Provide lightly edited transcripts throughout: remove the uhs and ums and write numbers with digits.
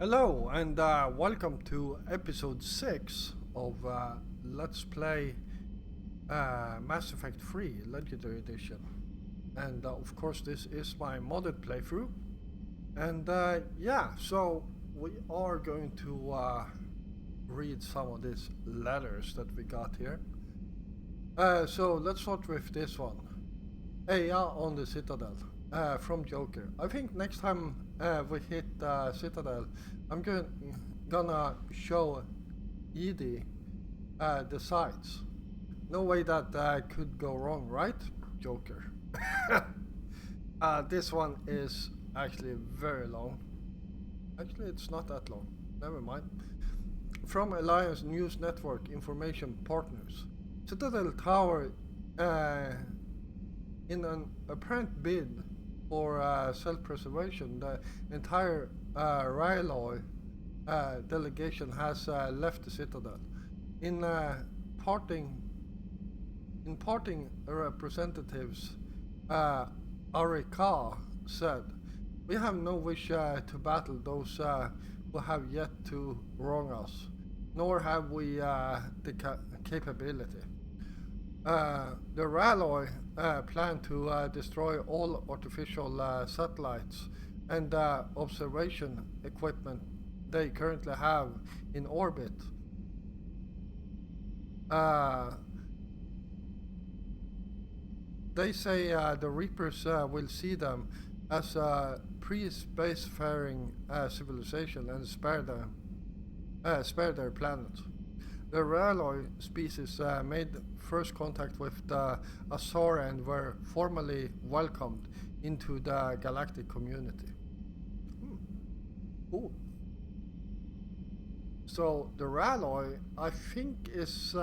Hello and welcome to episode 6 of Let's Play Mass Effect 3 Legendary Edition. And of course, this is my modded playthrough. And so we are going to read some of these letters that we got here. So let's start with this one. Aya on the Citadel. From Joker. I think next time we hit Citadel, I'm gonna show Edie the sights. No way that could go wrong, right, Joker? This one is actually very long. Actually, it's not that long. Never mind. From Alliance News Network Information Partners. Citadel Tower, in an apparent bid for self-preservation, the entire Ryloi delegation has left the Citadel. In parting representatives, Arika said, "We have no wish to battle those who have yet to wrong us, nor have we the capability. The Ralloy plan to destroy all artificial satellites and observation equipment they currently have in orbit. They say the Reapers will see them as a pre-spacefaring civilization and spare their planet. The Ralloy species made first contact with the Azor and were formally welcomed into the galactic community." Cool. So the Ralloy, I think, is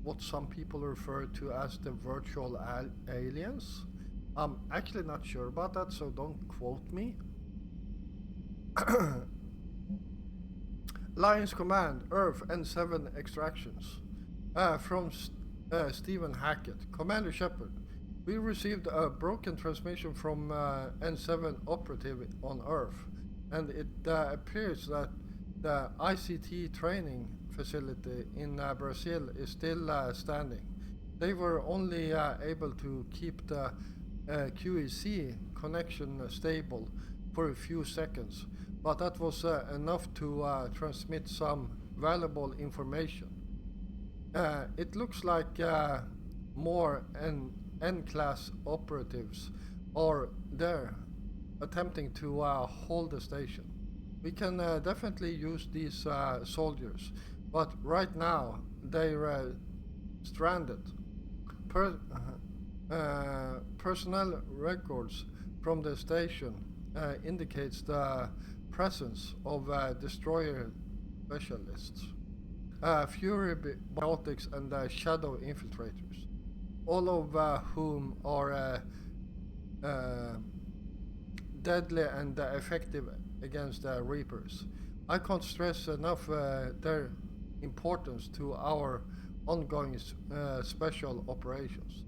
what some people refer to as the virtual aliens. I'm actually not sure about that, so don't quote me. Lions Command, Earth, N7 extractions. From Stephen Hackett. Commander Shepard, we received a broken transmission from N7 operative on Earth, and it appears that the ICT training facility in Brazil is still standing. They were only able to keep the QEC connection stable for a few seconds, but that was enough to transmit some valuable information. It looks like more N-class operatives are there attempting to hold the station. We can definitely use these soldiers, but right now they're stranded. Personnel records from the station indicates the presence of destroyer specialists, Fury Biotics, and Shadow Infiltrators, all of whom are deadly and effective against Reapers. I can't stress enough their importance to our ongoing special operations.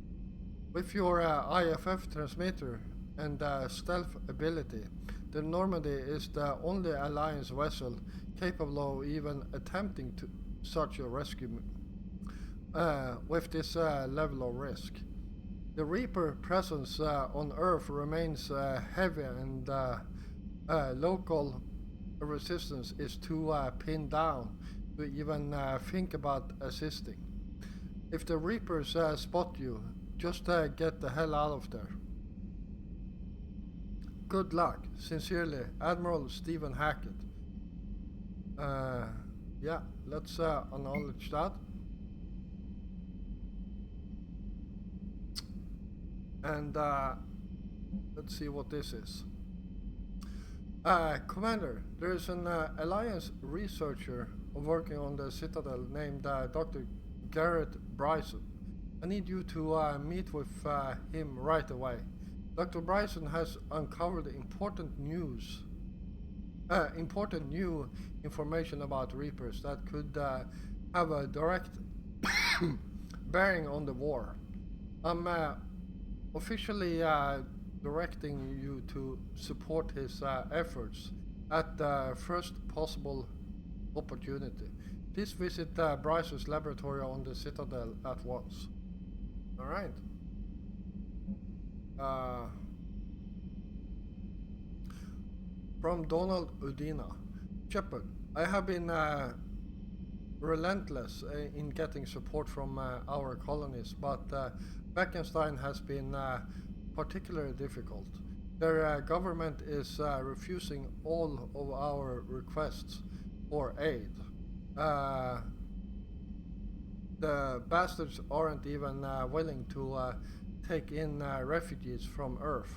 With your IFF transmitter and stealth ability, the Normandy is the only Alliance vessel capable of even attempting to such a rescue with this level of risk. The Reaper presence on Earth remains heavy, and local resistance is too pinned down to even think about assisting. If the Reapers spot you, just get the hell out of there. Good luck. Sincerely, Admiral Stephen Hackett. Yeah, let's acknowledge that. And let's see what this is. Commander, there is an Alliance researcher working on the Citadel named Dr. Garrett Bryson. I need you to meet with him right away. Dr. Bryson has uncovered important new information about Reapers that could have a direct bearing on the war. I'm officially directing you to support his efforts at the first possible opportunity. Please visit Bryce's laboratory on the Citadel at once. Alright. From Donald Udina. Shepard, I have been relentless in getting support from our colonies, but Beckenstein has been particularly difficult. Their government is refusing all of our requests for aid. The bastards aren't even willing to take in refugees from Earth.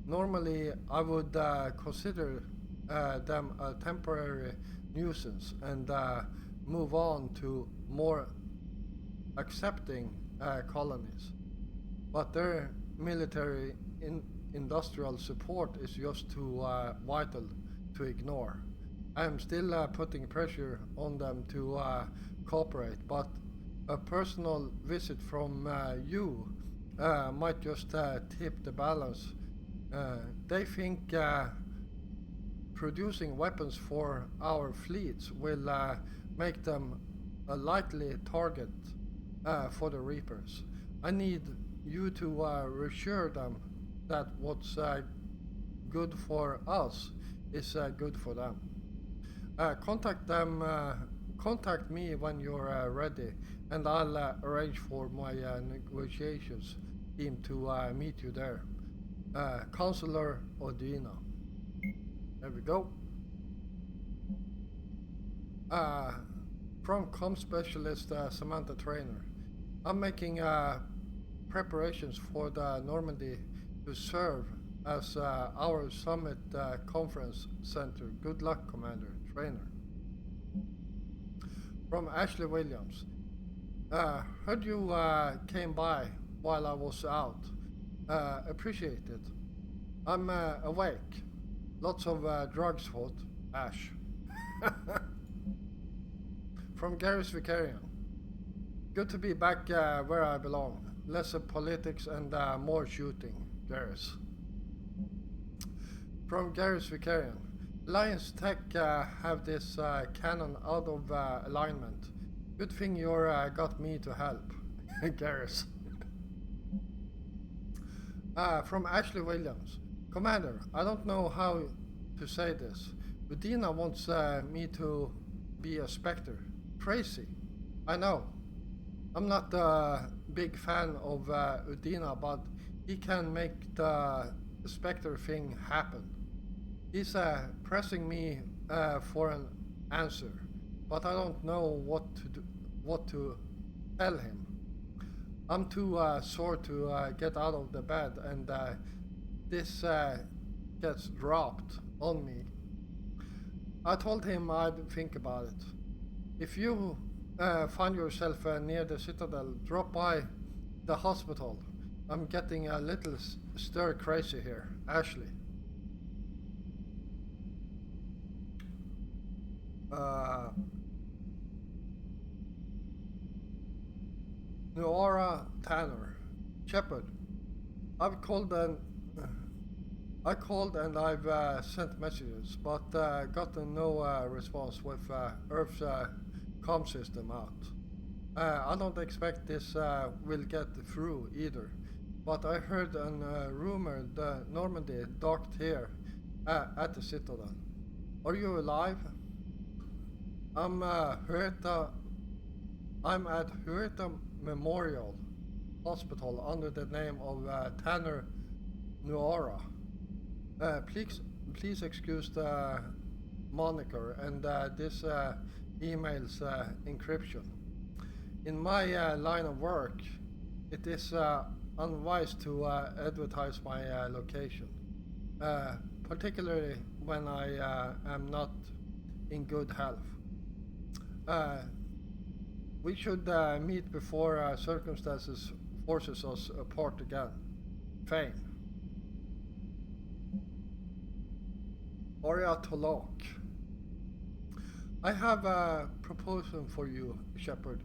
Normally, I would consider them a temporary nuisance and move on to more accepting colonies. But their military industrial support is just too vital to ignore. I am still putting pressure on them to cooperate, but a personal visit from you might just tip the balance. They think producing weapons for our fleets will make them a likely target for the Reapers. I need you to reassure them that what's good for us is good for them. Contact me when you're ready, and I'll arrange for my negotiations team to meet you there. Counselor Udina. There we go. From Com Specialist Samantha Trainer. I'm making preparations for the Normandy to serve as our summit conference center. Good luck, Commander Trainer. From Ashley Williams. Heard you came by while I was out. Appreciate it. I'm awake. Lots of drugs, thought. Ash. From Garrus Vicarian. Good to be back where I belong. Less of politics and more shooting. Garrus. From Garrus Vicarian. Alliance Tech have this cannon out of alignment. Good thing you got me to help. Garrus. From Ashley Williams. Commander, I don't know how to say this. Udina wants me to be a Spectre. Crazy. I know. I'm not a big fan of Udina, but he can make the Spectre thing happen. He's pressing me for an answer, but I don't know what to tell him. I'm too sore to get out of the bed, and this gets dropped on me. I told him I'd think about it. If you find yourself near the Citadel, drop by the hospital. I'm getting a little stir crazy here. Ashley. Noora Tanner. Shepard. I called and I've sent messages, but gotten no response with Earth's comm system out. I don't expect this will get through either, but I heard a rumor the Normandy docked here at the Citadel. Are you alive? I'm at Huerta Memorial Hospital under the name of Tanner Noora. Please excuse the moniker and this email's encryption. In my line of work, it is unwise to advertise my location, particularly when I am not in good health. We should meet before circumstances forces us apart again. Fane. Oria Tolok. I have a proposal for you, Shepard.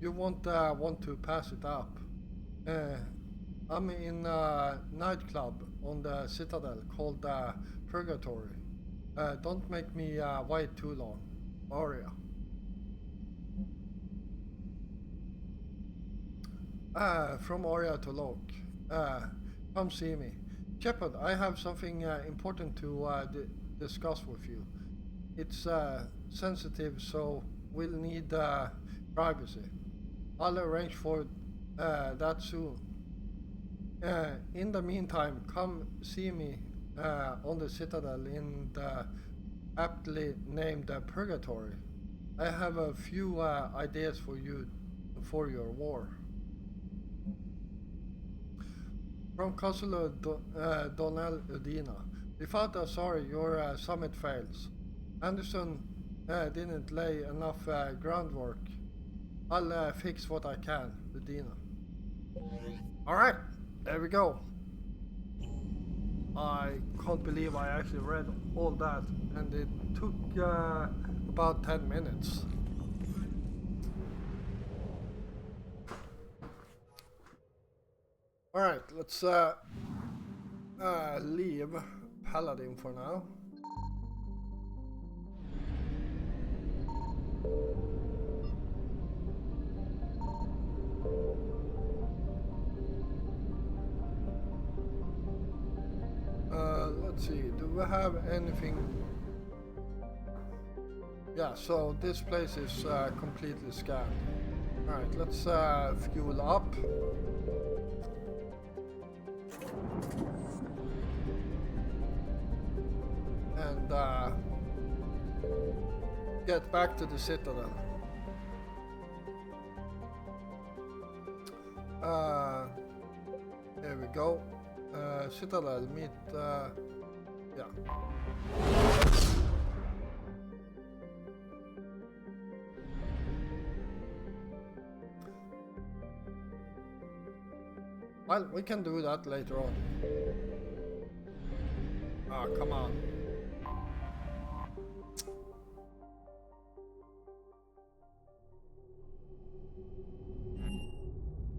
You won't want to pass it up. I'm in a nightclub on the Citadel called Purgatory. Don't make me wait too long. Aria. From Aria to Locke. Come see me. Shepard, I have something important to discuss with you. It's sensitive, so we'll need privacy. I'll arrange for that soon. In the meantime, come see me on the Citadel in the aptly named Purgatory. I have a few ideas for you for your war. From Consular Donnell Udina. We thought sorry your summit fails. Anderson didn't lay enough groundwork. I'll fix what I can, Udina. Alright, there we go. I can't believe I actually read all that, and it took about 10 minutes. Alright, let's leave Paladin for now. Let's see, do we have anything? Yeah, so this place is completely scanned. Alright, let's fuel up. And get back to the Citadel. Here we go. Citadel, meet, yeah. Well, we can do that later on. Ah, come on.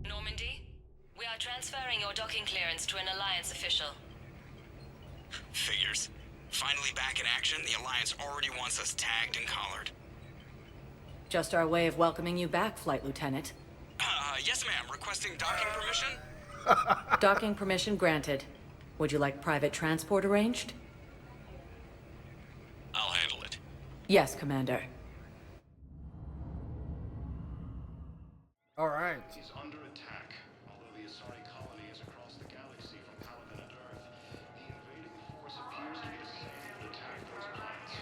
Normandy, we are transferring your docking clearance to an Alliance official. Figures. Finally back in action, the Alliance already wants us tagged and collared. Just our way of welcoming you back, Flight Lieutenant. Yes ma'am, requesting docking permission? Docking permission granted. Would you like private transport arranged? I'll handle it. Yes, Commander. All right. He's under attack. Although the Asari colony is across the galaxy from Palaven and Earth, the invading force appears to be a safe to attack those planets.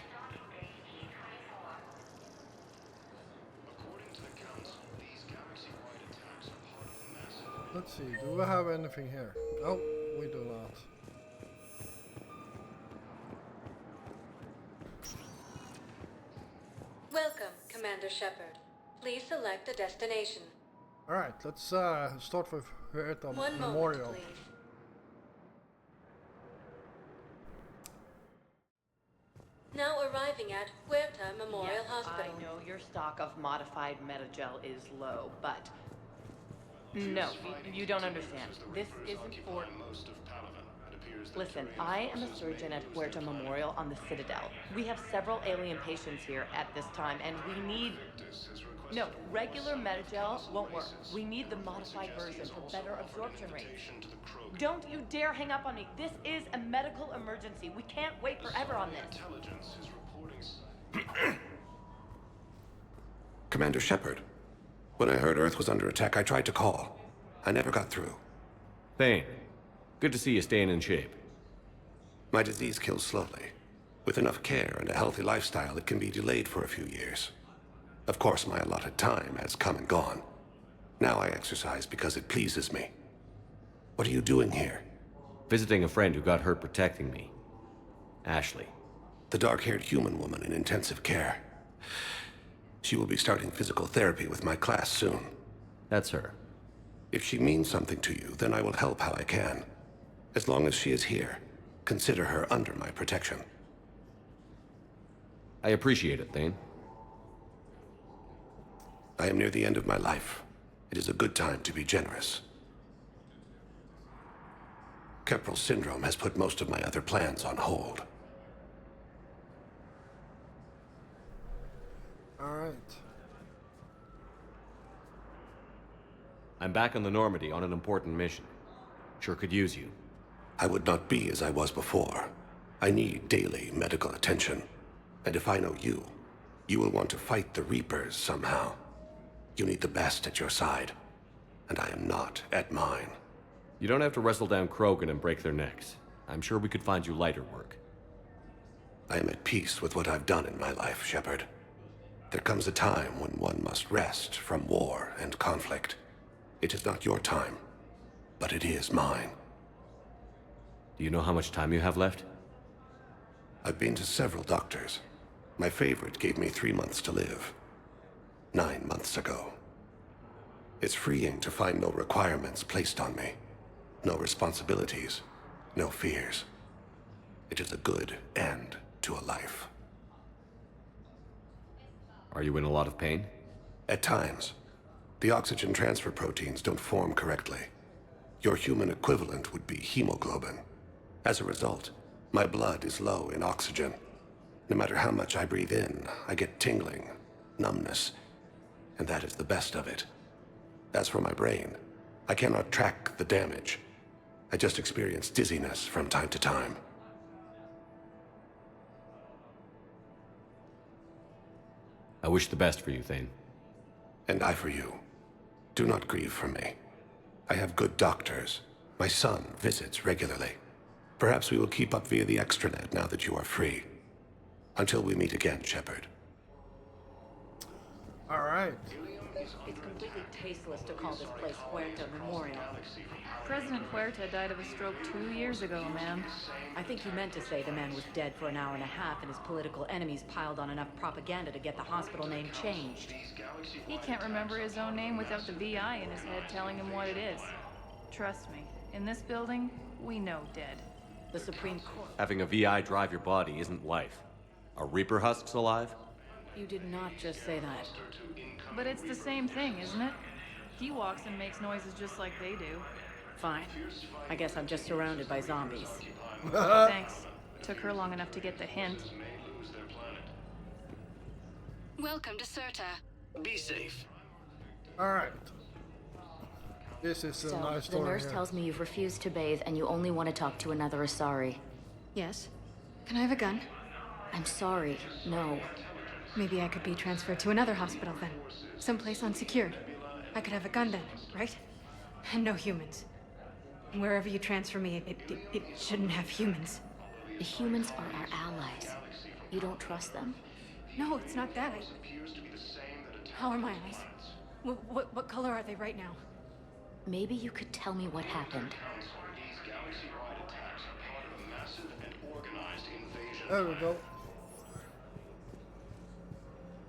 According to the Council, these galaxy-wide attacks are part of a massive... Let's see, do we have anything here? No, we do not. Welcome, Commander Shepard. Please select a destination. Alright, let's start with Huerta One Memorial. moment, please. Now arriving at Huerta Memorial Yes, Hospital. I know your stock of modified metagel is low, but... No, you don't understand. This isn't for... most of Palaven. It appears that Listen, I am a surgeon at Huerta Memorial on the Citadel. We have several alien patients here at this time, and we need... No, regular metagel won't work. We need the modified version for better absorption rates. Don't you dare hang up on me. This is a medical emergency. We can't wait forever on this. Intelligence is reporting... Commander Shepard. When I heard Earth was under attack, I tried to call. I never got through. Thane, good to see you staying in shape. My disease kills slowly. With enough care and a healthy lifestyle, it can be delayed for a few years. Of course, my allotted time has come and gone. Now I exercise because it pleases me. What are you doing here? Visiting a friend who got hurt protecting me. Ashley. The dark-haired human woman in intensive care. She will be starting physical therapy with my class soon. That's her. If she means something to you, then I will help how I can. As long as she is here, consider her under my protection. I appreciate it, Thane. I am near the end of my life. It is a good time to be generous. Keppel syndrome has put most of my other plans on hold. Alright. I'm back on the Normandy on an important mission. Sure could use you. I would not be as I was before. I need daily medical attention. And if I know you, you will want to fight the Reapers somehow. You need the best at your side, and I am not at mine. You don't have to wrestle down Krogan and break their necks. I'm sure we could find you lighter work. I am at peace with what I've done in my life, Shepard. There comes a time when one must rest from war and conflict. It is not your time, but it is mine. Do you know how much time you have left? I've been to several doctors. My favorite gave me 3 months to live. 9 months ago. It's freeing to find no requirements placed on me. No responsibilities. No fears. It is a good end to a life. Are you in a lot of pain? At times. The oxygen transfer proteins don't form correctly. Your human equivalent would be hemoglobin. As a result, my blood is low in oxygen. No matter how much I breathe in, I get tingling, numbness, and that is the best of it. As for my brain, I cannot track the damage. I just experience dizziness from time to time. I wish the best for you, Thane. And I for you. Do not grieve for me. I have good doctors. My son visits regularly. Perhaps we will keep up via the extranet now that you are free. Until we meet again, Shepard. Alright. It's completely tasteless to call this place Huerta Memorial. President Huerta died of a stroke 2 years ago, ma'am. I think you meant to say the man was dead for an hour and a half and his political enemies piled on enough propaganda to get the hospital name changed. He can't remember his own name without the VI in his head telling him what it is. Trust me, in this building, we know dead. The Supreme Court. Having a VI drive your body isn't life. Are Reaper husks alive? You did not just say that. But it's the same thing, isn't it? He walks and makes noises just like they do. Fine. I guess I'm just surrounded by zombies. Thanks. Took her long enough to get the hint. Welcome to Serta. Be safe. Alright. This is a So, nice the story nurse here. tells me you've refused to bathe and you only want to talk to another Asari. Yes. Can I have a gun? I'm sorry, no. Maybe I could be transferred to another hospital then. Someplace unsecured. I could have a gun then, right? And no humans. And wherever you transfer me, it shouldn't have humans. The humans are our allies. You don't trust them? No, it's not that. How are my eyes? What color are they right now? Maybe you could tell me what happened. There we go.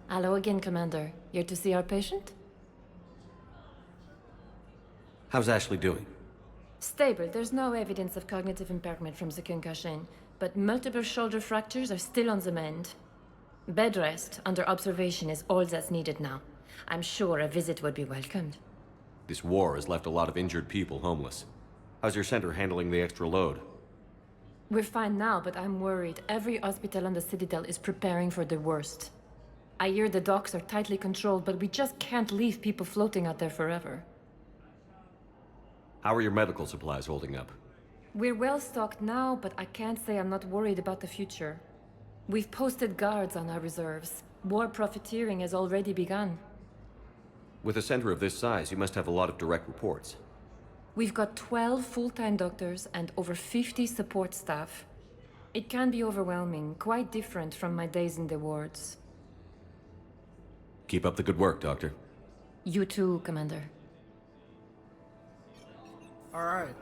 Hello again, Commander. Here to see our patient? How's Ashley doing? Stable. There's no evidence of cognitive impairment from the concussion, but multiple shoulder fractures are still on the mend. Bed rest under observation is all that's needed now. I'm sure a visit would be welcomed. This war has left a lot of injured people homeless. How's your center handling the extra load? We're fine now, but I'm worried. Every hospital on the Citadel is preparing for the worst. I hear the docks are tightly controlled, but we just can't leave people floating out there forever. How are your medical supplies holding up? We're well stocked now, but I can't say I'm not worried about the future. We've posted guards on our reserves. War profiteering has already begun. With a center of this size, you must have a lot of direct reports. We've got 12 full-time doctors and over 50 support staff. It can be overwhelming, quite different from my days in the wards. Keep up the good work, Doctor. You too, Commander. Alright.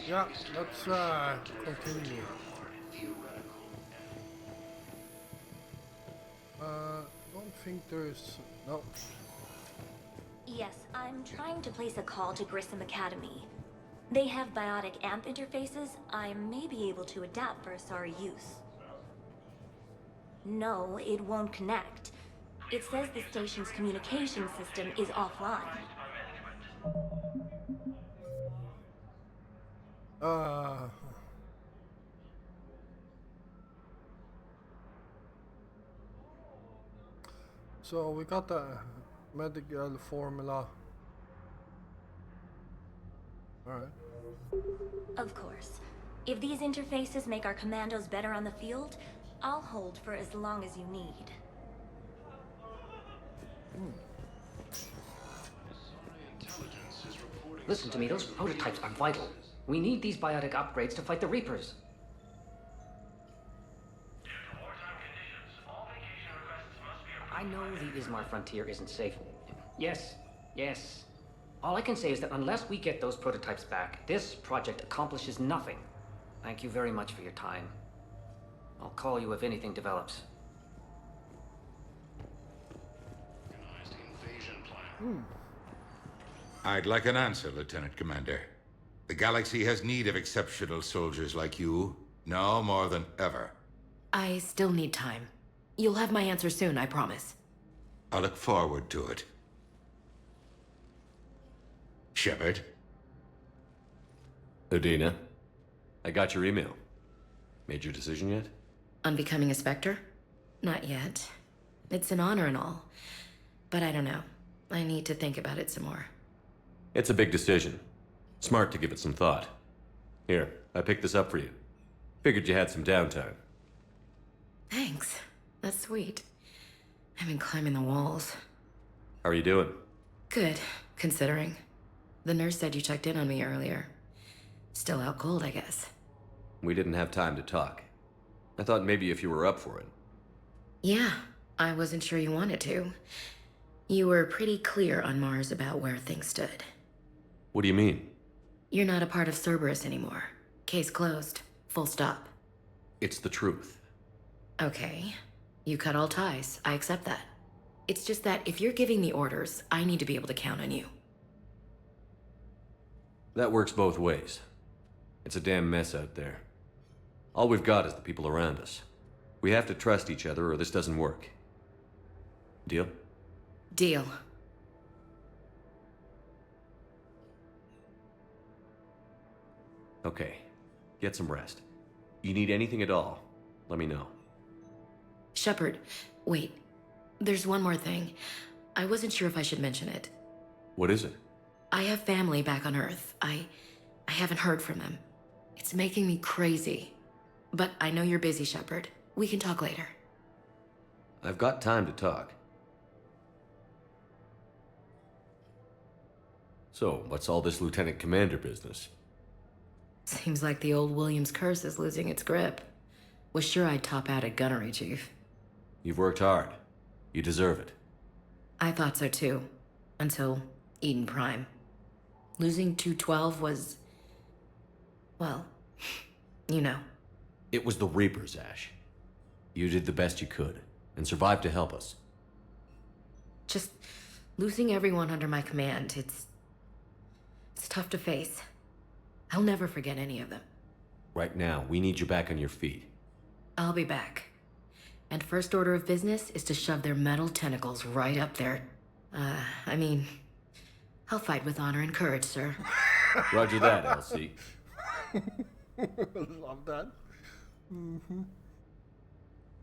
Yeah, let's continue. Don't think there's... No. Yes, I'm trying to place a call to Grissom Academy. They have biotic AMP interfaces I may be able to adapt for Asari use. No, it won't connect. It says the station's communication system is offline. So we got the medical formula. Alright. Of course. If these interfaces make our commandos better on the field, I'll hold for as long as you need. Listen to me, those prototypes are vital. We need these biotic upgrades to fight the Reapers. I know the Ismar frontier isn't safe. Yes, yes. All I can say is that unless we get those prototypes back, this project accomplishes nothing. Thank you very much for your time. I'll call you if anything develops. I'd like an answer, Lieutenant Commander. The galaxy has need of exceptional soldiers like you, now more than ever. I still need time. You'll have my answer soon, I promise. I look forward to it. Shepard? Udina, I got your email. Made your decision yet? On becoming a Spectre? Not yet. It's an honor and all. But I don't know. I need to think about it some more. It's a big decision. Smart to give it some thought. Here, I picked this up for you. Figured you had some downtime. Thanks. That's sweet. I've been climbing the walls. How are you doing? Good, considering. The nurse said you checked in on me earlier. Still out cold, I guess. We didn't have time to talk. I thought maybe if you were up for it. Yeah, I wasn't sure you wanted to. You were pretty clear on Mars about where things stood. What do you mean? You're not a part of Cerberus anymore. Case closed. Full stop. It's the truth. Okay. You cut all ties. I accept that. It's just that if you're giving the orders, I need to be able to count on you. That works both ways. It's a damn mess out there. All we've got is the people around us. We have to trust each other or this doesn't work. Deal? Deal. Okay. Get some rest. You need anything at all, let me know. Shepard, wait. There's one more thing. I wasn't sure if I should mention it. What is it? I have family back on Earth. I haven't heard from them. It's making me crazy. But I know you're busy, Shepard. We can talk later. I've got time to talk. So, what's all this Lieutenant Commander business? Seems like the old Williams curse is losing its grip. Was sure I'd top out at gunnery, Chief. You've worked hard. You deserve it. I thought so too. Until Eden Prime. Losing 212 was... well, you know. It was the Reapers, Ash. You did the best you could, and survived to help us. Just losing everyone under my command, it's tough to face. I'll never forget any of them. Right now, we need you back on your feet. I'll be back. And first order of business is to shove their metal tentacles right up there. I mean, I'll fight with honor and courage, sir. Roger that, Elsie. Love that.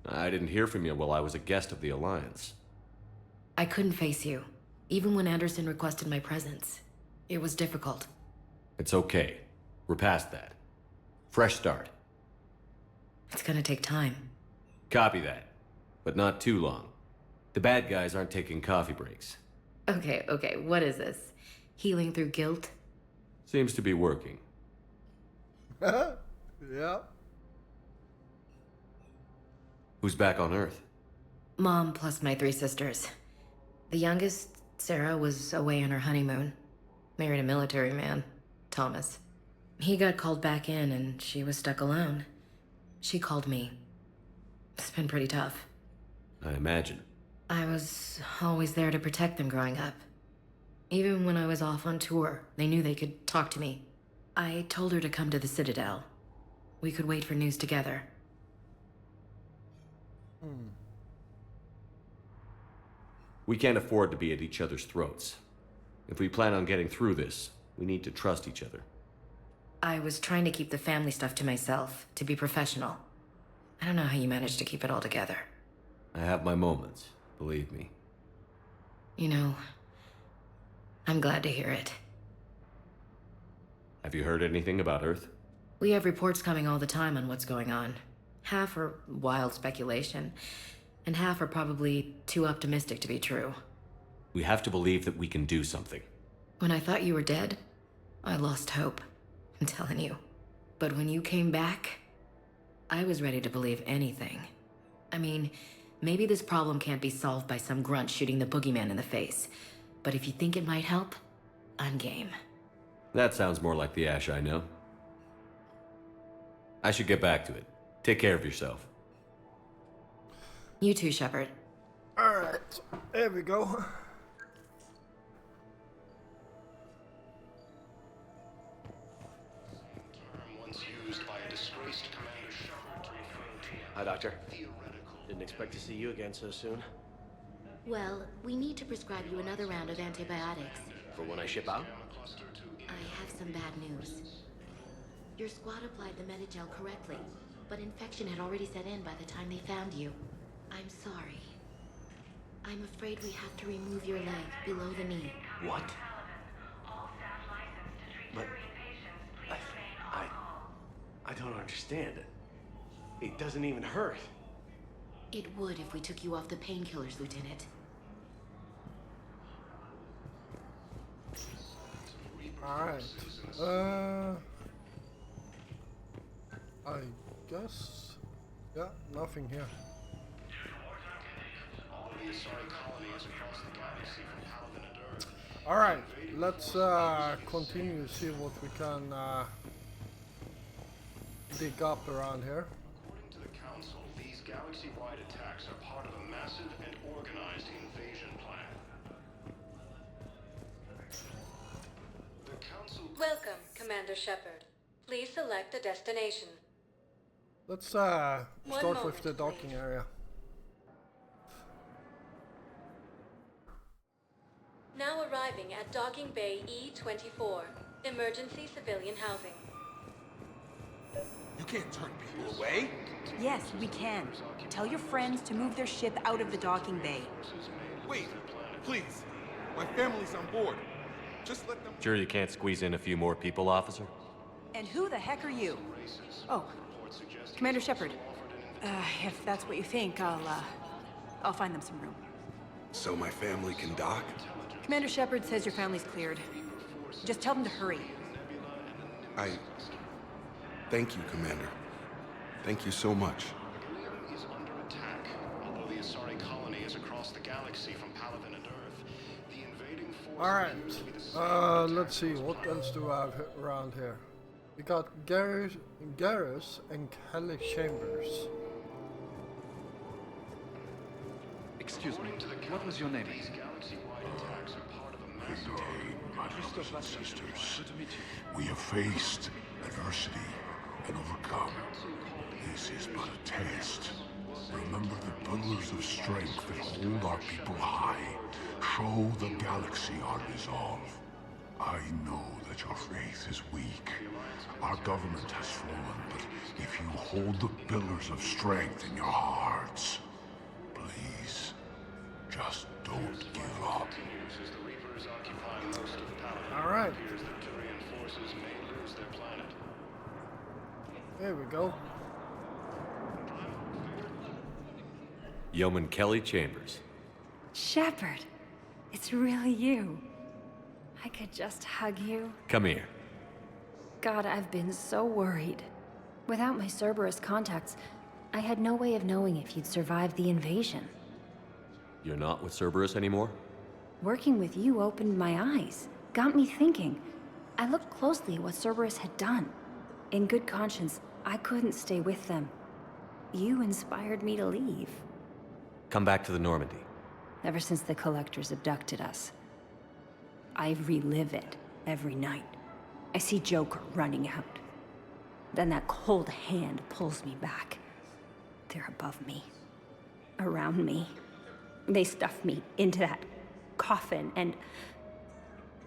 I didn't hear from you while I was a guest of the Alliance. I couldn't face you, even when Anderson requested my presence. It was difficult. It's okay. We're past that. Fresh start. It's gonna take time. Copy that. But not too long. The bad guys aren't taking coffee breaks. Okay, what is this? Healing through guilt? Seems to be working. Yeah. Who's back on Earth? Mom plus my 3 sisters. The youngest, Sarah, was away on her honeymoon. Married a military man, Thomas. He got called back in and she was stuck alone. She called me. It's been pretty tough. I imagine. I was always there to protect them growing up. Even when I was off on tour, they knew they could talk to me. I told her to come to the Citadel. We could wait for news together. We can't afford to be at each other's throats. If we plan on getting through this, we need to trust each other. I was trying to keep the family stuff to myself, to be professional. I don't know how you managed to keep it all together. I have my moments, believe me. You know, I'm glad to hear it. Have you heard anything about Earth? We have reports coming all the time on what's going on. Half are wild speculation, and half are probably too optimistic to be true. We have to believe that we can do something. When I thought you were dead, I lost hope. I'm telling you. But when you came back, I was ready to believe anything. I mean, maybe this problem can't be solved by some grunt shooting the boogeyman in the face. But if you think it might help, I'm game. That sounds more like the Ash I know. I should get back to it. Take care of yourself. You too, Shepard. Alright, there we go. Hi, Doctor. Didn't expect to see you again so soon. Well, we need to prescribe you another round of antibiotics. For when I ship out? I have some bad news. Your squad applied the Medigel correctly, but infection had already set in by the time they found you. I'm sorry. I'm afraid we have to remove your leg below the knee. What? But... I don't understand. It doesn't even hurt. It would if we took you off the painkillers, Lieutenant. Alright. I guess... Yeah, nothing here. Alright, let's continue to see what we can dig up around here. According to the Council, these galaxy-wide attacks are part of a massive and organized invasion plan. The Council... Welcome, Commander Shepard. Please select a destination. Let's start with the docking area. Now arriving at Docking Bay E-24, emergency civilian housing. You can't turn people away. Yes, we can. Tell your friends to move their ship out of the docking bay. Wait, please. My family's on board. Just let them... Sure you can't squeeze in a few more people, officer? And who the heck are you? Oh, Commander Shepard. If that's what you think, I'll find them some room. So my family can dock? Commander Shepard says your family's cleared. Just tell them to hurry. Thank you, Commander. Thank you so much. Helium is under attack. Although the Asari colony is across the galaxy from Palaven and Earth, the invading forces... Alright, let's see, what else do I have around here? We got Garrus and Kelly Chambers. Excuse me, what was your name? My brothers and sisters, we have faced adversity and overcome. This is but a test. Remember the pillars of strength that hold our people high. Show the galaxy our resolve. I know that your faith is weak. Our government has fallen, but if you hold the pillars of strength in your hearts, please, just don't give up. Alright. There we go. Yeoman Kelly Chambers. Shepard, it's really you. I could just hug you. Come here. God, I've been so worried. Without my Cerberus contacts, I had no way of knowing if you'd survived the invasion. You're not with Cerberus anymore? Working with you opened my eyes, got me thinking. I looked closely at what Cerberus had done. In good conscience, I couldn't stay with them. You inspired me to leave. Come back to the Normandy. Ever since the Collectors abducted us, I relive it every night. I see Joker running out. Then that cold hand pulls me back. They're above me, around me. They stuff me into that coffin, and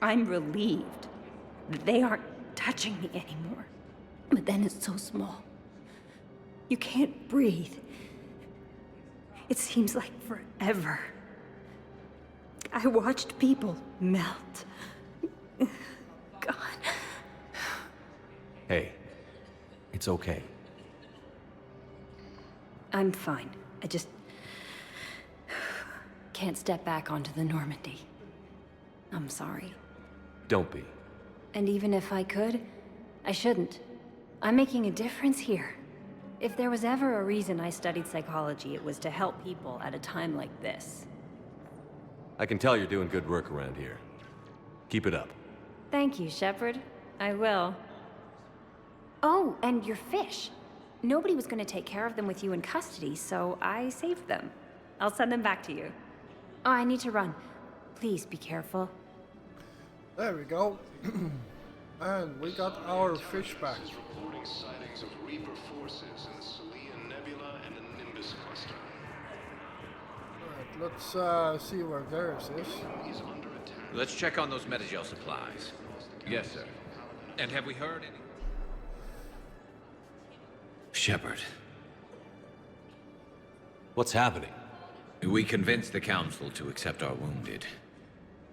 I'm relieved that they aren't touching me anymore. But then it's so small. You can't breathe. It seems like forever. I watched people melt. God. Hey, it's okay. I'm fine. I just can't step back onto the Normandy. I'm sorry. Don't be. And even if I could, I shouldn't. I'm making a difference here. If there was ever a reason I studied psychology, it was to help people at a time like this. I can tell you're doing good work around here. Keep it up. Thank you, Shepard. I will. Oh, and your fish. Nobody was going to take care of them with you in custody, so I saved them. I'll send them back to you. Oh, I need to run. Please be careful. There we go. And we got our fish back. Reporting sightings of Reaper forces in the Selene Nebula and the Nimbus cluster. Alright, let's see where Varys is. Let's check on those Metagel supplies. Yes, sir. And have we heard any? Shepard. What's happening? We convinced the Council to accept our wounded.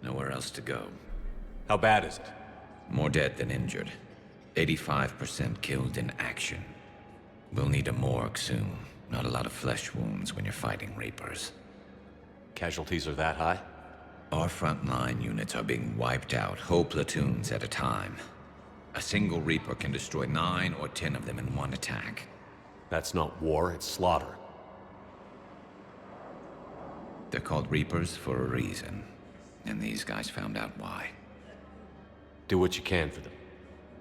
Nowhere else to go. How bad is it? More dead than injured. 85% killed in action. We'll need a morgue soon. Not a lot of flesh wounds when you're fighting Reapers. Casualties are that high? Our frontline units are being wiped out, whole platoons at a time. A single Reaper can destroy 9 or 10 of them in one attack. That's not war, it's slaughter. They're called Reapers for a reason. And these guys found out why. Do what you can for them.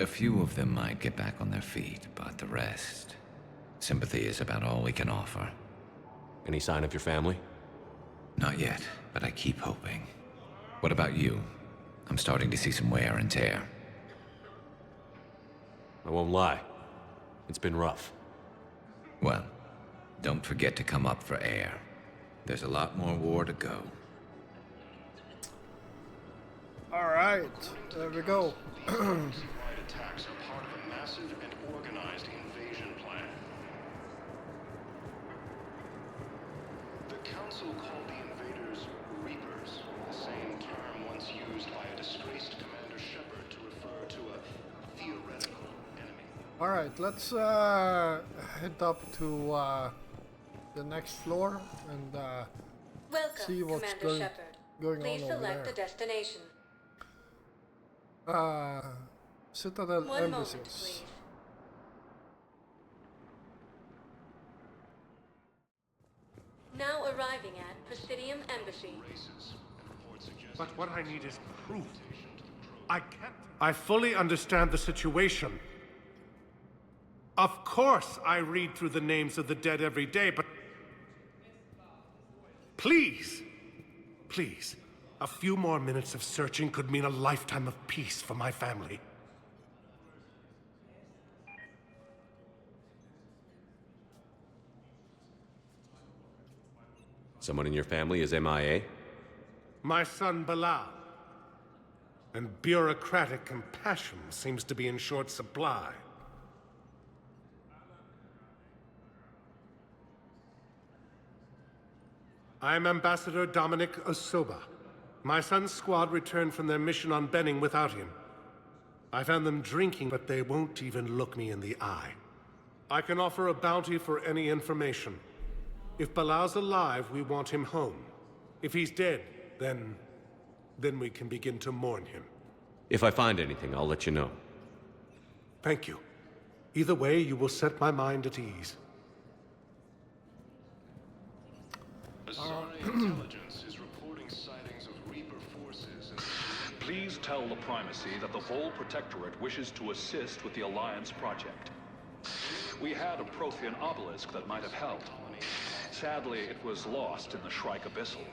A few of them might get back on their feet, but the rest... Sympathy is about all we can offer. Any sign of your family? Not yet, but I keep hoping. What about you? I'm starting to see some wear and tear. I won't lie. It's been rough. Well, don't forget to come up for air. There's a lot more war to go. Alright, there we go. Galaxy-wide attacks are part of a massive and organized invasion plan. The Council called the invaders Reapers, the same term once used by a disgraced Commander Shepard to refer to a theoretical enemy. Alright, let's head up to the next floor and Welcome, see what's Commander Shepard. going Please on over select there. a destination. Citadel One moment, Embassies. please. Now arriving at Presidium Embassy. But what I need is proof. I fully understand the situation. Of course I read through the names of the dead every day, but... Please! Please. A few more minutes of searching could mean a lifetime of peace for my family. Someone in your family is MIA? My son Bilal. And bureaucratic compassion seems to be in short supply. I'm Ambassador Dominic Osoba. My son's squad returned from their mission on Benning without him. I found them drinking, but they won't even look me in the eye. I can offer a bounty for any information. If Bilal's alive, we want him home. If he's dead, then we can begin to mourn him. If I find anything, I'll let you know. Thank you. Either way, you will set my mind at ease. Asari Intelligence is reporting sightings of Reaper forces in... Please tell the Primacy that the Vol Protectorate wishes to assist with the Alliance project. We had a Prothean obelisk that might have helped. Sadly, it was lost in the Shrike Abyssal.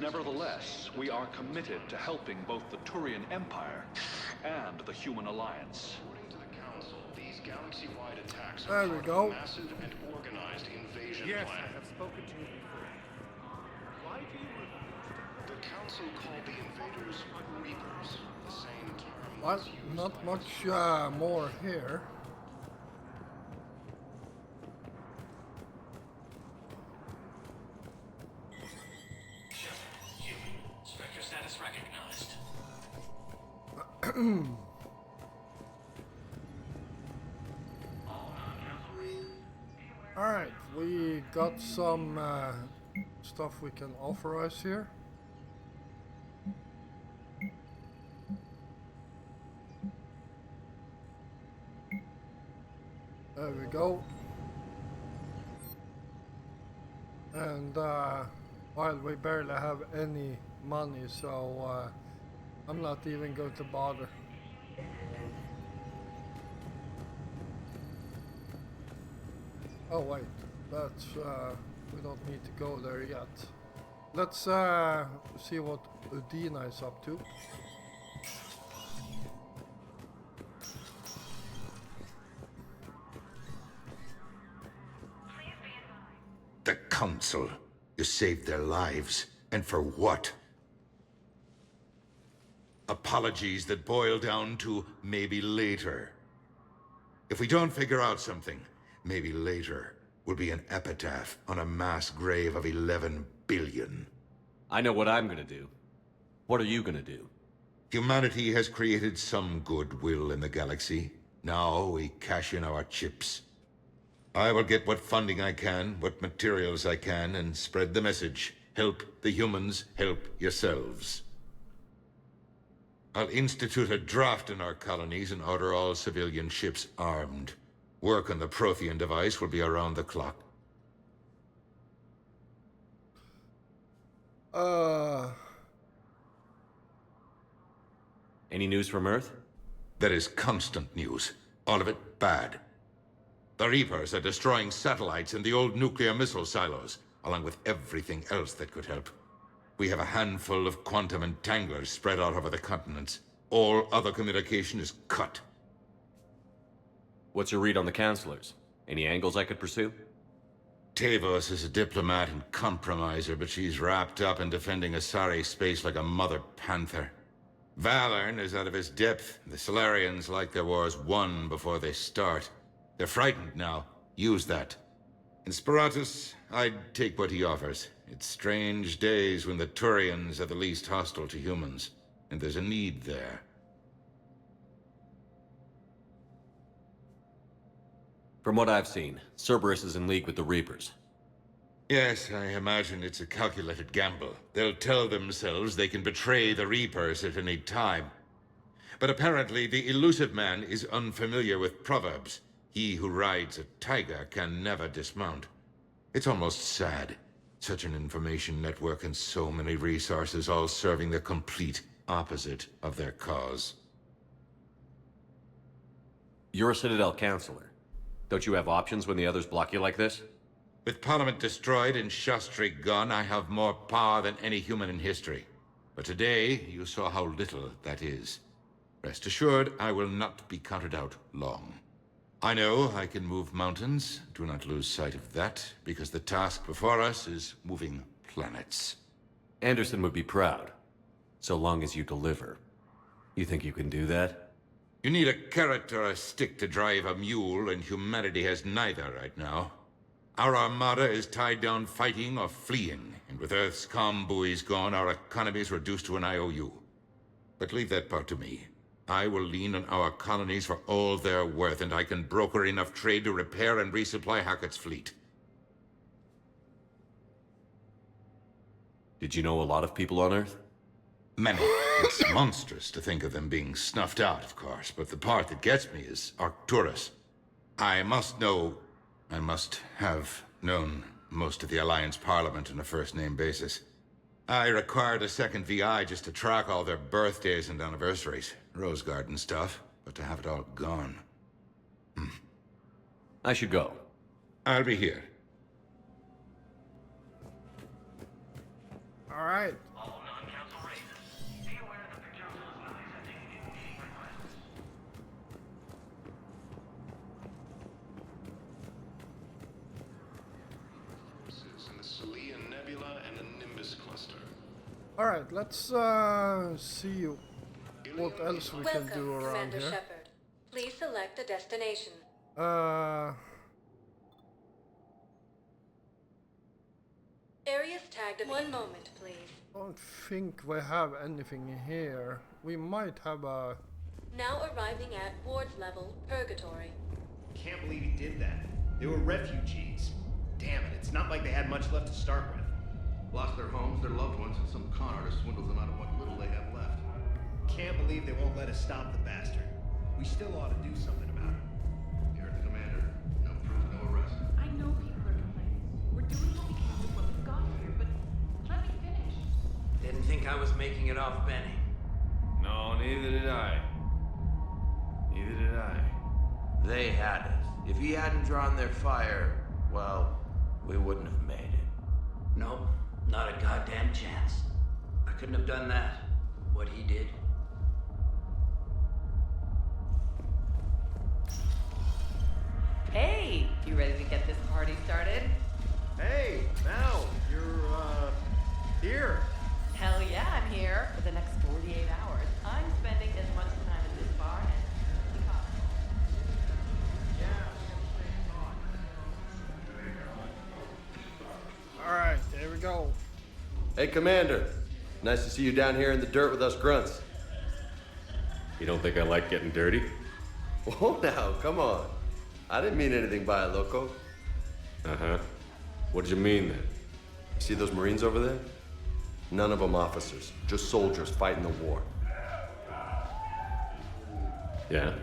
Nevertheless, we are committed to helping both the Turian Empire and the Human Alliance. According to the Council, these galaxy-wide attacks There are we part go. of a massive and organized invasion Yes, plan. I have spoken to you before. Why do you refuse to... The Council called the invaders Reapers, the same term Well, once used not by much more here. recognized. Alright, we got some stuff we can authorize here. There we go. And while we barely have any money, so I'm not even going to bother. Oh wait, that's we don't need to go there yet. Let's see what Udina is up to. The Council. You saved their lives. And for what? Apologies that boil down to maybe later. If we don't figure out something, maybe later will be an epitaph on a mass grave of 11 billion. I know what I'm gonna do. What are you gonna do? Humanity has created some goodwill in the galaxy. Now we cash in our chips. I will get what funding I can, what materials I can, and spread the message. Help the humans, help yourselves. I'll institute a draft in our colonies and order all civilian ships armed. Work on the Prothean device will be around the clock. Any news from Earth? There is constant news. All of it bad. The Reapers are destroying satellites in the old nuclear missile silos, along with everything else that could help. We have a handful of quantum entanglers spread out over the continents. All other communication is cut. What's your read on the counselors? Any angles I could pursue? Tavos is a diplomat and compromiser, but she's wrapped up in defending Asari space like a mother panther. Valern is out of his depth. The Solarians like their wars won before they start. They're frightened now. Use that. In Sparatus, I'd take what he offers. It's strange days when the Turians are the least hostile to humans, and there's a need there. From what I've seen, Cerberus is in league with the Reapers. Yes, I imagine it's a calculated gamble. They'll tell themselves they can betray the Reapers at any time. But apparently the Elusive Man is unfamiliar with proverbs. He who rides a tiger can never dismount. It's almost sad. Such an information network and so many resources all serving the complete opposite of their cause. You're a Citadel counselor. Don't you have options when the others block you like this? With Parliament destroyed and Shastri gone, I have more power than any human in history. But today, you saw how little that is. Rest assured, I will not be counted out long. I know I can move mountains. Do not lose sight of that, because the task before us is moving planets. Anderson would be proud, so long as you deliver. You think you can do that? You need a carrot or a stick to drive a mule, and humanity has neither right now. Our armada is tied down fighting or fleeing, and with Earth's comm buoys gone, our economy is reduced to an IOU. But leave that part to me. I will lean on our colonies for all they're worth, and I can broker enough trade to repair and resupply Hackett's fleet. Did you know a lot of people on Earth? Many. It's monstrous to think of them being snuffed out, of course, but the part that gets me is Arcturus. I must have known most of the Alliance Parliament on a first-name basis. I required a second VI just to track all their birthdays and anniversaries. Rose Garden stuff, but to have it all gone. I should go. I'll be here. All right. In the Celian Nebula and the Nimbus cluster. All right, let's see what else we can do around Commander here. Shepard. Please select a destination. Areas tagged activate. One moment, please. Don't think we have anything here. We might have a... Now arriving at ward level purgatory. Can't believe he did that. They were refugees. Damn it, it's not like they had much left to start with. Lost their homes, their loved ones, and some con artist swindles them out of what little they have left. Can't believe they won't let us stop the bastard. We still ought to do something about it. You heard the commander. No proof, no arrest. I know people are complaining. We're doing what we can with what we've got here, but let me finish. Didn't think I was making it off Benny. No, neither did I. Neither did I. They had us. If he hadn't drawn their fire, well, we wouldn't have made it. Nope, not a goddamn chance. I couldn't have done that, what he did. Hey, you ready to get this party started? Hey, Mal, you're, here. Hell yeah, I'm here. For the next 48 hours, I'm spending as much time at this bar as possible. Alright, there we go. Hey, Commander. Nice to see you down here in the dirt with us grunts. You don't think I like getting dirty? Whoa, now, come on. I didn't mean anything by it, Loco. Uh-huh. What did you mean, then? See those Marines over there? None of them officers, just soldiers fighting the war. Yeah?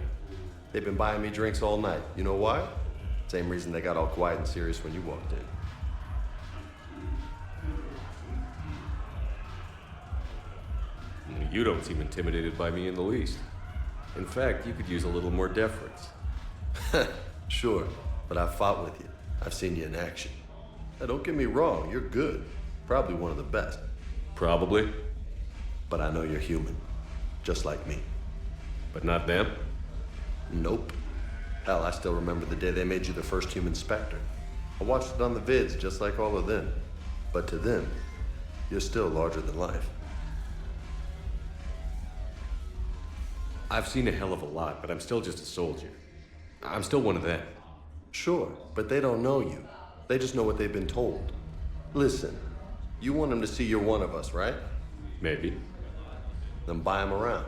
They've been buying me drinks all night. You know why? Same reason they got all quiet and serious when you walked in. You don't seem intimidated by me in the least. In fact, you could use a little more deference. Sure, but I've fought with you. I've seen you in action. Now, don't get me wrong, you're good. Probably one of the best. Probably. But I know you're human. Just like me. But not them? Nope. Hell, I still remember the day they made you the first human Spectre. I watched it on the vids, just like all of them. But to them, you're still larger than life. I've seen a hell of a lot, but I'm still just a soldier. I'm still one of them. Sure, but they don't know you. They just know what they've been told. Listen, you want them to see you're one of us, right? Maybe. Then buy them around.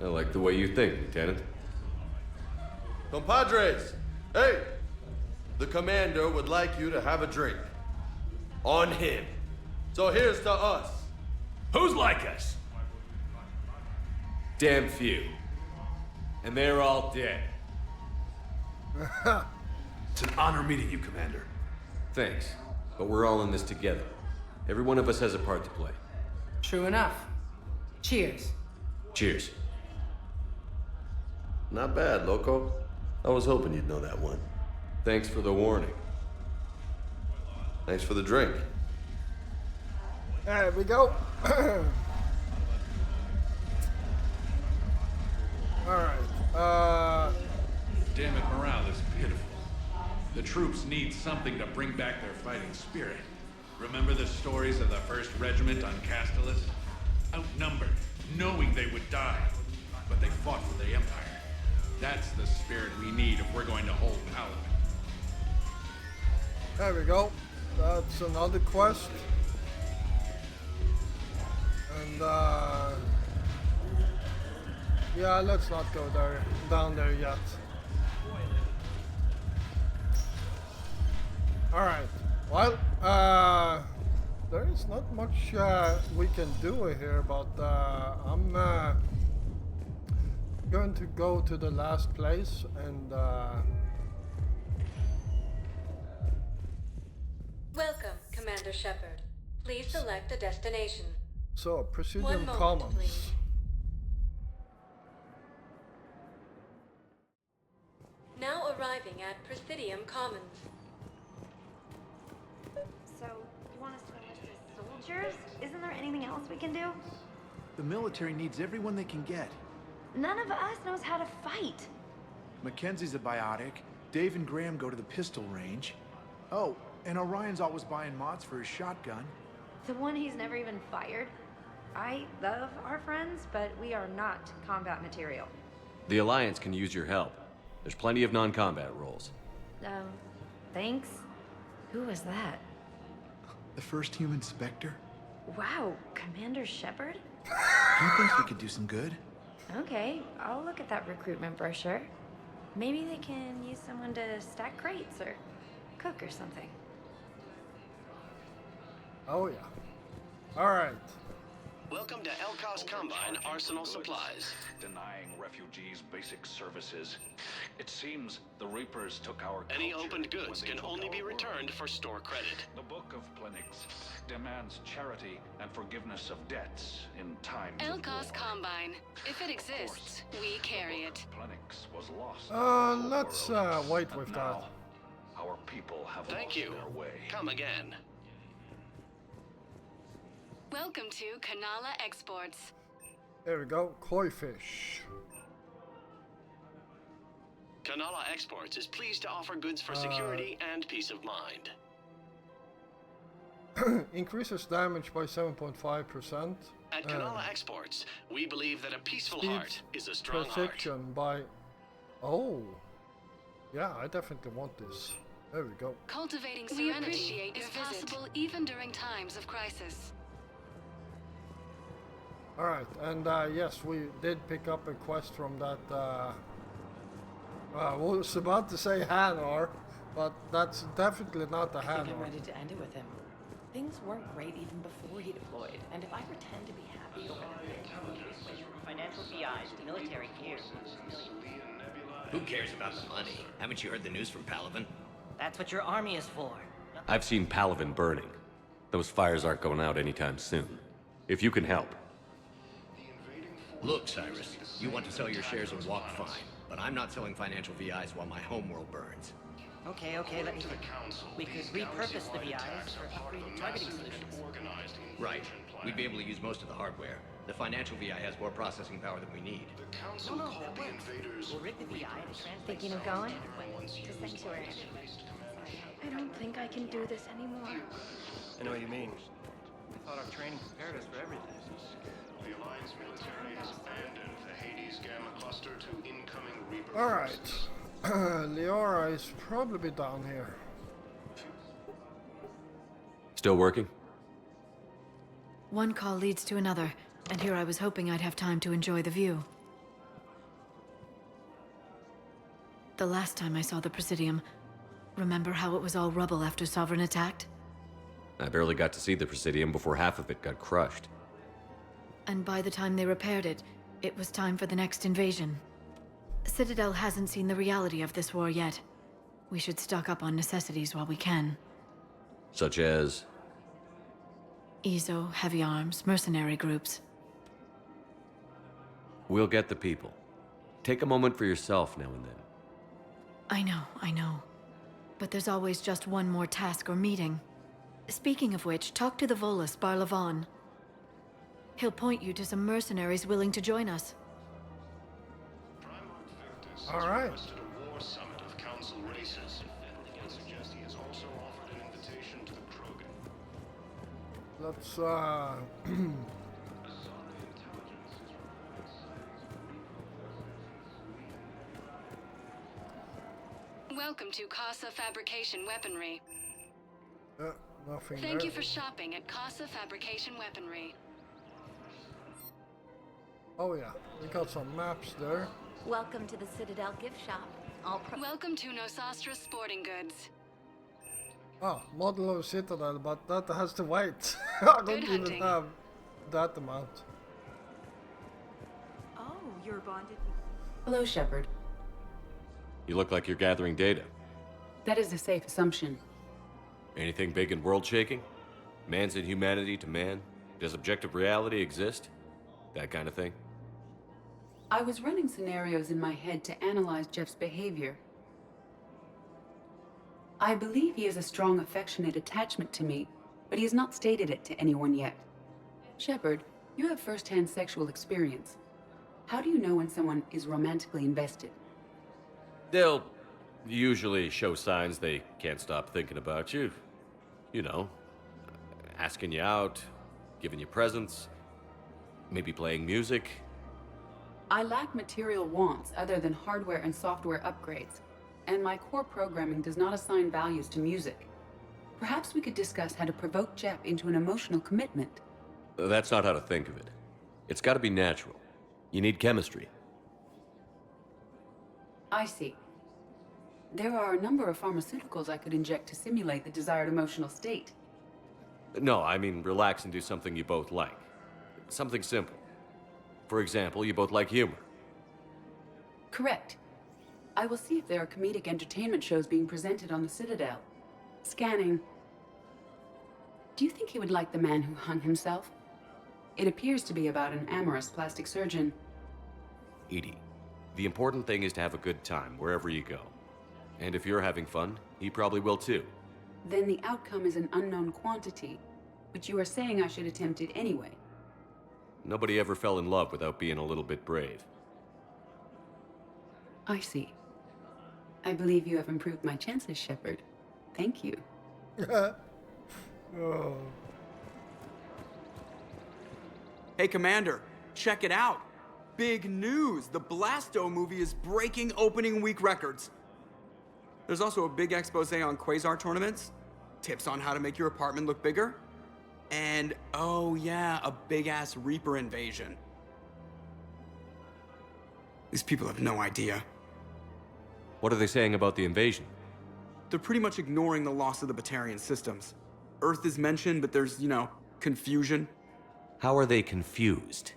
I like the way you think, Lieutenant. Compadres! Hey! The commander would like you to have a drink. On him. So here's to us. Who's like us? Damn few. And they're all dead. It's an honor meeting you, Commander. Thanks. But we're all in this together. Every one of us has a part to play. True enough. Cheers. Cheers. Not bad, Loco. I was hoping you'd know that one. Thanks for the warning. Thanks for the drink. There we go. Alright, Damn it, morale is pitiful. The troops need something to bring back their fighting spirit. Remember the stories of the 1st Regiment on Castellus? Outnumbered, knowing they would die, but they fought for the Empire. That's the spirit we need if we're going to hold Paladin. there we go. That's another quest. And, yeah, let's not go down there yet. Alright, well, there is not much we can do here, but I'm going to go to the last place and Welcome, Commander Shepard. Please select a destination. so One Presidium moment, Commons. please. Now arriving at Presidium Commons. So, you want us to enlist as soldiers? Isn't there anything else we can do? The military needs everyone they can get. None of us knows how to fight. Mackenzie's a biotic. Dave and Graham go to the pistol range. Oh, and Orion's always buying mods for his shotgun. The one he's never even fired. I love our friends, but we are not combat material. The Alliance can use your help. There's plenty of non-combat roles. Thanks. Who was that? The first human Spectre? Wow, Commander Shepard? He thinks we could do some good. Okay, I'll look at that recruitment brochure. Maybe they can use someone to stack crates or cook or something. Oh yeah. Alright. Welcome to Elkos Combine Arsenal Supplies. Denying refugees basic services. It seems the Reapers took our Any culture opened goods when they can took only our be world. returned for store credit. The Book of Plenix demands charity and forgiveness of debts in times of Elkos war. Combine. If it exists, we carry it. Plenix was lost. Let's wait with that. Our people have Thank lost you. their way. Come again. Welcome to Kanala Exports. There we go, koi fish. Kanala Exports is pleased to offer goods for security and peace of mind. Increases damage by 7.5%. At Kanala Exports, we believe that a peaceful heart is a strong heart. Precision by... Oh. Yeah, I definitely want this. There we go. Cultivating serenity is possible even during times of crisis. Alright, and yes, we did pick up a quest from that, I was about to say Hanar, but that's definitely not the I think I'm Hanar. ready to end it with him. Things weren't great even before he deployed, and if I pretend to be happy over Financial VIs, military gear. Who cares about the money? Haven't you heard the news from Palaven? That's what your army is for. I've seen Palaven burning. Those fires aren't going out anytime soon. If you can help. Look, Cyrus, you want to sell your shares and walk fine, but I'm not selling financial VIs while my homeworld burns. Okay, let me think. We could repurpose the VIs for upgraded targeting solutions. Right. We'd be able to use most of the hardware. The financial VI has more processing power than we need. No, that works. We'll rig the VI and translate. Thinking of going? To Sanctuary. I don't think I can do this anymore. I know what you mean. I thought our training prepared us for everything. The Alliance military has abandoned the Hades Gamma cluster to incoming Reaper. Alright. Leora is probably down here. Still working? One call leads to another, and here I was hoping I'd have time to enjoy the view. The last time I saw the Presidium, remember how it was all rubble after Sovereign attacked? I barely got to see the Presidium before half of it got crushed. And by the time they repaired it, it was time for the next invasion. Citadel hasn't seen the reality of this war yet. We should stock up on necessities while we can. Such as? EZO, heavy arms, mercenary groups. We'll get the people. Take a moment for yourself now and then. I know. But there's always just one more task or meeting. Speaking of which, talk to the Volus, Barlavan. He'll point you to some mercenaries willing to join us. Alright. A war summit of council races. I suggest he has also offered an invitation to the Krogan. Let's, Welcome to Casa Fabrication Weaponry. nothing Thank there. you for shopping at Casa Fabrication Weaponry. Oh yeah, we got some maps there. Welcome to the Citadel gift shop. Welcome to Nosastra Sporting Goods. Oh, model of Citadel, but that has to wait. I don't even hunting. have that amount. Oh, you're bonded. Hello, Shepard. You look like you're gathering data. That is a safe assumption. Anything big and world-shaking? Man's inhumanity to man? Does objective reality exist? That kind of thing? I was running scenarios in my head to analyze Jeff's behavior. I believe he has a strong affectionate attachment to me, but he has not stated it to anyone yet. Shepard, you have first-hand sexual experience. How do you know when someone is romantically invested? They'll usually show signs they can't stop thinking about you. You know, asking you out, giving you presents, maybe playing music. I lack material wants other than hardware and software upgrades, and my core programming does not assign values to music. Perhaps we could discuss how to provoke Jep into an emotional commitment. That's not how to think of it. It's gotta be natural. You need chemistry. I see. There are a number of pharmaceuticals I could inject to simulate the desired emotional state. No, I mean relax and do something you both like. Something simple. For example, you both like humor. Correct. I will see if there are comedic entertainment shows being presented on the Citadel. Scanning. Do you think he would like The Man Who Hung Himself? It appears to be about an amorous plastic surgeon. Edie, the important thing is to have a good time wherever you go. And if you're having fun, he probably will too. Then the outcome is an unknown quantity, but you are saying I should attempt it anyway. Nobody ever fell in love without being a little bit brave. I see. I believe you have improved my chances, Shepard. Thank you. Oh. Hey, Commander, check it out. Big news! The Blasto movie is breaking opening week records. There's also a big expose on Quasar tournaments, tips on how to make your apartment look bigger, and, oh yeah, a big-ass Reaper invasion. These people have no idea. What are they saying about the invasion? They're pretty much ignoring the loss of the Batarian systems. Earth is mentioned, but there's, confusion. How are they confused?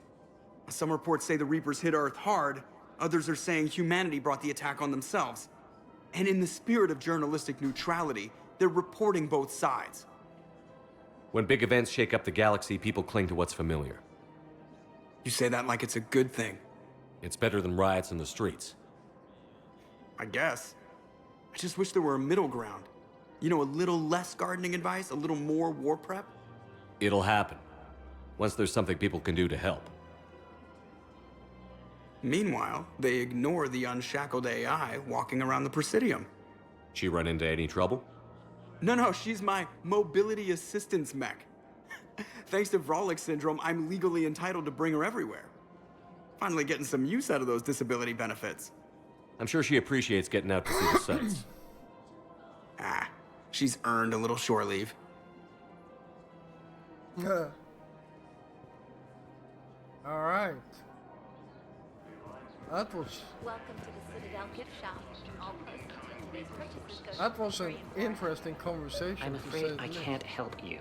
Some reports say the Reapers hit Earth hard, others are saying humanity brought the attack on themselves. And in the spirit of journalistic neutrality, they're reporting both sides. When big events shake up the galaxy, people cling to what's familiar. You say that like it's a good thing. It's better than riots in the streets. I guess. I just wish there were a middle ground. A little less gardening advice, a little more war prep. It'll happen. Once there's something people can do to help. Meanwhile, they ignore the unshackled AI walking around the Presidium. She run into any trouble? No, she's my mobility assistance mech. Thanks to Vralik syndrome, I'm legally entitled to bring her everywhere. Finally getting some use out of those disability benefits. I'm sure she appreciates getting out to see the sights. She's earned a little shore leave. All right. That was... Welcome to the Citadel gift shop. All proceeds from today's purchases go to That was an interesting conversation. I'm afraid I can't help you.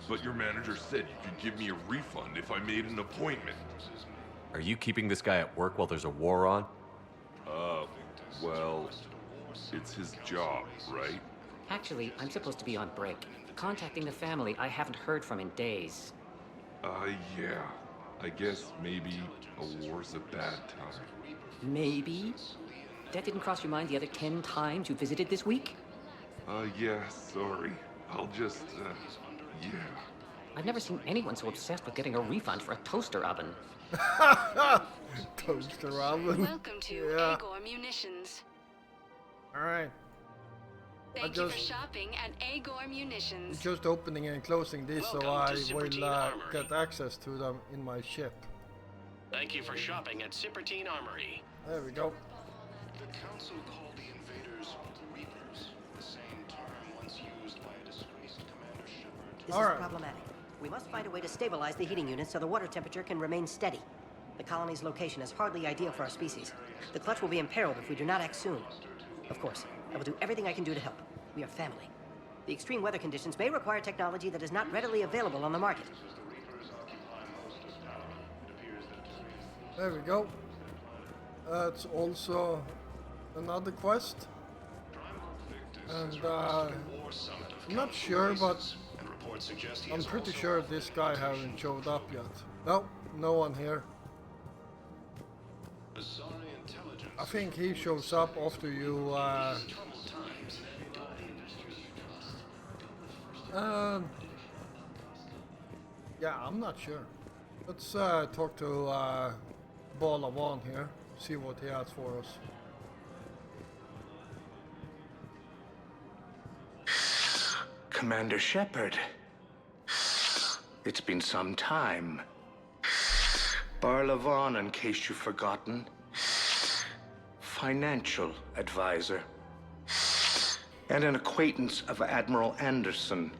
But your manager said you could give me a refund if I made an appointment. Are you keeping this guy at work while there's a war on? Well, it's his job, right? Actually, I'm supposed to be on break. Contacting the family I haven't heard from in days. Yeah. I guess maybe a war's a bad time. Maybe? That didn't cross your mind the other 10 times you visited this week? Yeah, sorry. I'll just, yeah. I've never seen anyone so obsessed with getting a refund for a toaster oven. Toaster oven. Welcome to Agor Munitions. All right. Thank you for shopping at Agor Munitions. Just opening and closing this so I will get access to them in my ship. Thank you for shopping at Cippertine Armory. There we go. The Council called the invaders Reapers, the same term once used by a disgraced Commander Shepard. This is problematic. We must find a way to stabilize the heating units so the water temperature can remain steady. The colony's location is hardly ideal for our species. The clutch will be imperiled if we do not act soon. Of course, I will do everything I can do to help. We are family. The extreme weather conditions may require technology that is not readily available on the market. There we go. That's also another quest. And I'm not sure, but I'm pretty sure this guy hasn't showed up yet. No, no one here. I think he shows up after you yeah, I'm not sure. Let's talk to Balawan here, see what he has for us. Commander Shepard. It's been some time. Barlavan, in case you've forgotten. Financial advisor. and an acquaintance of Admiral Anderson.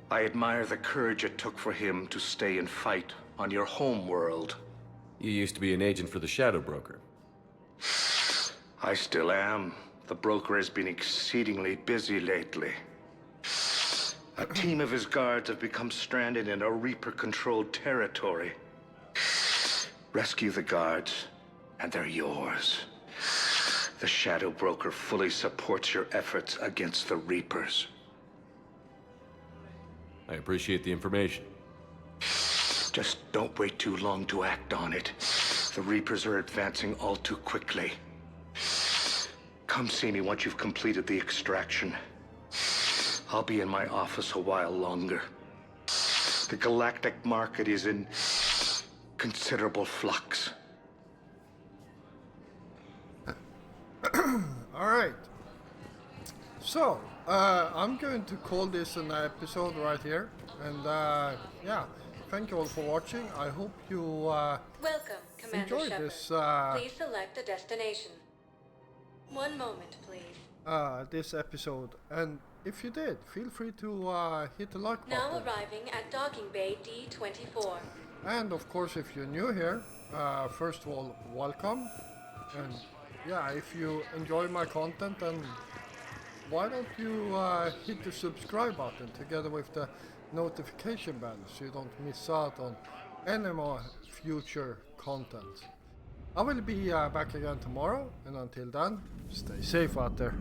I admire the courage it took for him to stay and fight on your home world. You used to be an agent for the Shadow Broker. I still am. The broker has been exceedingly busy lately. A team of his guards have become stranded in a Reaper-controlled territory. Rescue the guards, and they're yours. The Shadow Broker fully supports your efforts against the Reapers. I appreciate the information. Just don't wait too long to act on it. The Reapers are advancing all too quickly. Come see me once you've completed the extraction. I'll be in my office a while longer. The galactic market is in considerable flux. Alright. So, I'm going to call this an episode right here. And, yeah, thank you all for watching. I hope you Welcome, Commander enjoyed Shepard. this, Please select a destination. One moment, please. this episode. And if you did, feel free to hit the like button. Now arriving at Docking Bay D-24. And of course, if you're new here, first of all, welcome. And yeah, if you enjoy my content, then why don't you hit the subscribe button together with the notification bell so you don't miss out on any more future content. I will be back again tomorrow, and until then, stay safe out there.